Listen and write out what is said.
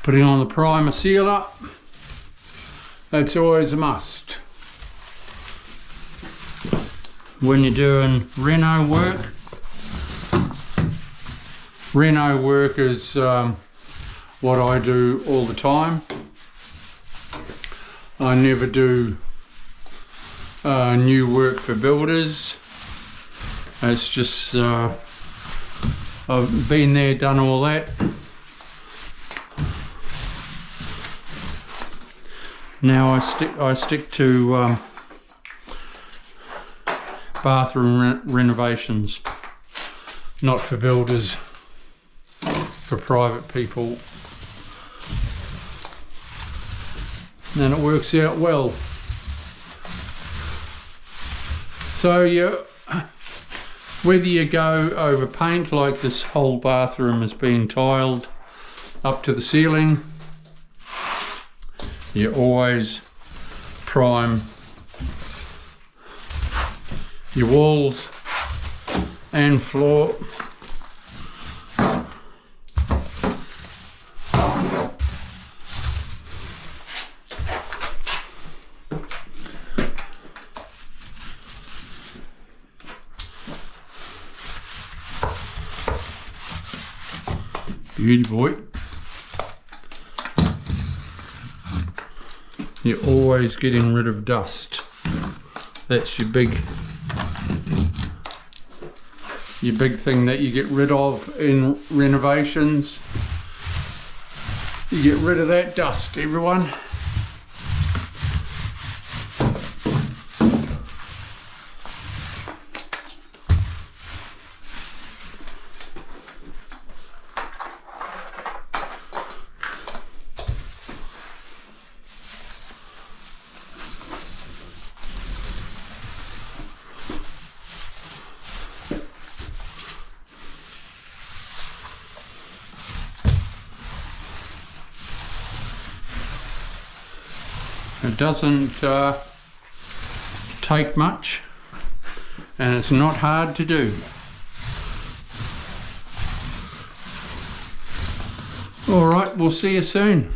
Putting on the primer sealer, that's always a must. When you're doing reno work is what I do all the time. I never do new work for builders. It's just I've been there, done all that. Now I stick to bathroom renovations, not for builders, for private people. And it works out well. So whether you go over paint, like this whole bathroom has been tiled up to the ceiling, you always prime your walls and floor. Beauty boy. You're always getting rid of dust. That's your big thing that you get rid of in renovations. You get rid of that dust, everyone. It doesn't take much, and it's not hard to do. All right, we'll see you soon.